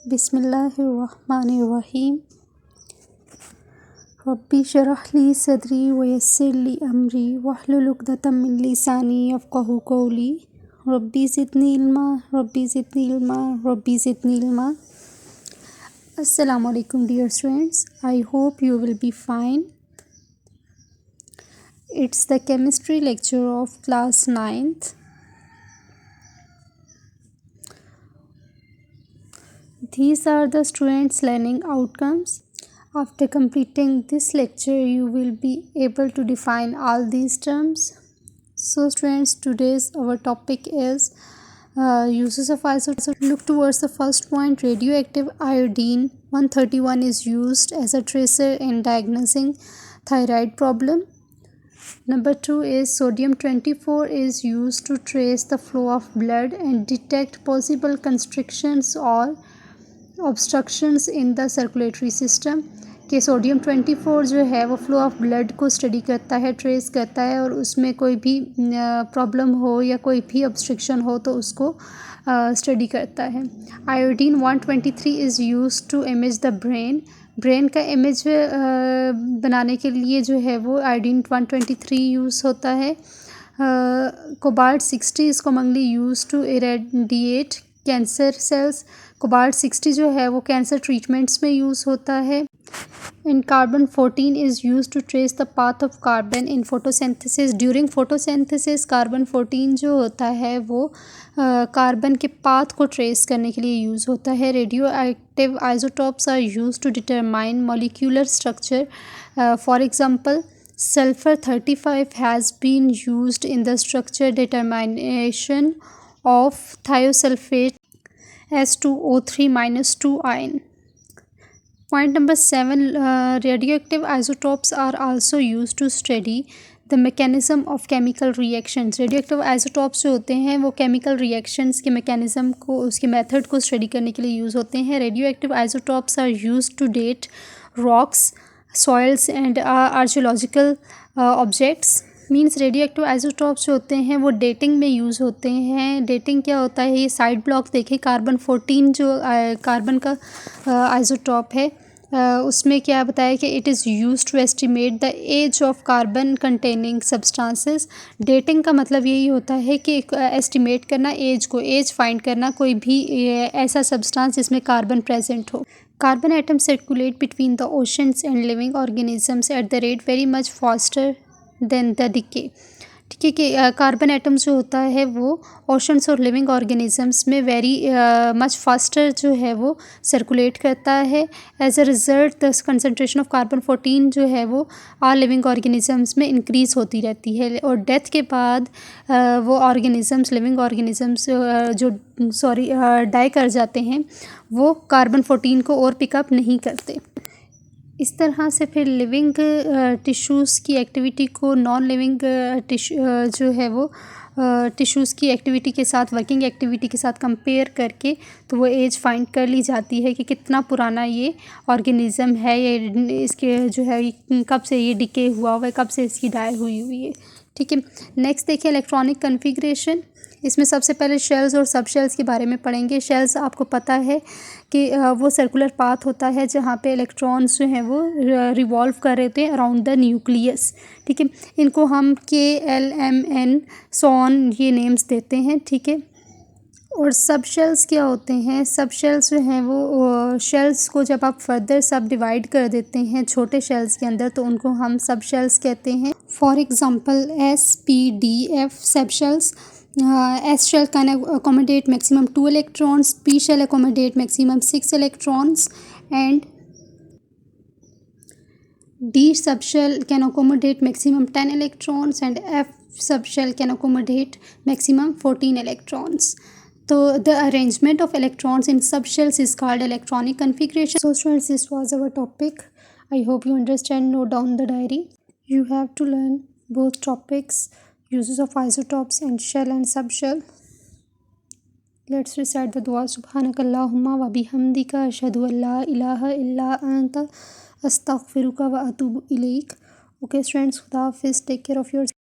बिस्मिल्लाहिर्रहमानिर्रहीम। रब्बि शरह ली सदरी वयस्सिर ली अमरी वहलुल उक़दतम मिन लिसानी यफ़क़हू क़ौली। रब्बी ज़िदनी इल्मा रब्बी ज़िदनी इल्मा रब्बी ज़िदनी इल्मा। अस्सलामु अलैकुम dear students, I hope you will be fine. It's the chemistry lecture of class 9th. These are the students' learning outcomes. After completing this lecture, you will be able to define all these terms. So students, today's our topic is uses of isotopes. Look towards the first point. Radioactive iodine 131 is used as a tracer in diagnosing thyroid problem. Number 2 is sodium 24 is used to trace the flow of blood and detect possible constrictions or obstructions in the circulatory system के sodium 24 जो है वो flow of blood को study करता है, trace करता है और उसमें कोई भी प्रॉब्लम हो या कोई भी ऑब्स्ट्रक्शन हो तो उसको स्टडी करता है। Iodine 123 is used to image the brain का इमेज बनाने के लिए जो है वो आयोडीन 123 यूज़ होता है। Cobalt 60 is commonly used to irradiate cancer cells. Cobalt 60 जो है वो कैंसर ट्रीटमेंट्स में यूज़ होता है। In carbon 14 is use to trace the path of carbon in photosynthesis. During photosynthesis carbon 14 जो होता है वो कार्बन के पाथ को ट्रेस करने के लिए यूज़ होता है। Radio active isotopes are use to determine molecular structure. For example sulphur 35 has been used in the structure determination of thiosulfate S2O3-2 ion. Point number 7, radioactive isotopes are also used to study the mechanism of chemical reactions. radioactive isotopes जो होते हैं वो chemical reactions के mechanism को, उसके method को study करने के लिए use होते हैं। radioactive isotopes are used to date rocks, soils and archaeological objects. Means radio active isotopes जो होते हैं वो डेटिंग में यूज़ होते हैं। डेटिंग क्या होता है, ये साइड ब्लॉक देखें, कार्बन 14 जो कार्बन का आइसोटॉप है उसमें क्या बताया कि it is used to estimate the age of carbon containing substances. Dating का मतलब यही होता है कि एस्टिमेट करना एज को, एज फाइंड करना कोई भी ऐसा सब्सटेंस जिसमें कार्बन प्रेजेंट हो। Carbon atom circulate between the oceans and living organisms at the rate very much faster than the decay. ठीक है कि कार्बन एटम्स जो होता है वो ओशंस और लिविंग ऑर्गेनिजम्स में वेरी मच फास्टर जो है वो सर्कुलेट करता है। As a result the concentration of carbon 14 जो है वो ऑल लिविंग ऑर्गेनिजम्स में इंक्रीज़ होती रहती है और डेथ के बाद वो ऑर्गेनिजम्स, लिविंग ऑर्गेनिजम्स जो डाई कर जाते हैं वो कार्बन 14 को और पिकअप नहीं करते। इस तरह से फिर लिविंग टिश्यूज़ की एक्टिविटी को नॉन लिविंग जो है वो टिश्यूज़ की एक्टिविटी के साथ, वर्किंग एक्टिविटी के साथ कंपेयर करके तो वो एज फाइंड कर ली जाती है कि कितना पुराना ये ऑर्गेनिज़म है, ये इसके जो है कब से ये डिके हुआ है, कब से इसकी डाई हुई है। ठीक है, नेक्स्ट देखिए इलेक्ट्रॉनिक कन्फिग्रेशन। इसमें सबसे पहले शेल्स और सब शेल्स के बारे में पढ़ेंगे। शेल्स आपको पता है कि वो सर्कुलर पाथ होता है जहाँ पे इलेक्ट्रॉन्स जो हैं वो रिवॉल्व कर रहे होते हैं अराउंड द न्यूक्लियस। ठीक है, इनको हम KLMN सॉन ये नेम्स देते हैं। ठीक है, और सब शेल्स क्या होते हैं, सब शेल्स जो हैं वो शेल्स को जब आप फर्दर सब डिवाइड कर देते हैं छोटे शेल्स के अंदर तो उनको हम सब शेल्स कहते हैं। फॉर एग्ज़ाम्पल SPDF सब shells. S shell can accommodate maximum 2 electrons, P shell accommodate maximum 6 electrons and D subshell can accommodate maximum 10 electrons and F subshell can accommodate maximum 14 electrons. So the arrangement of electrons in subshells is called electronic configuration. So students, this was our topic. I hope you understand. Note down the diary. You have to learn both topics, uses of isotopes and shell and subshell. Let's recite the dua. Subhanakallahumma wa bihamdika ashhadu an la ilaha illa anta astaghfiruka wa atubu ilaik. Okay students, Khuda Hafiz, take care of yourself.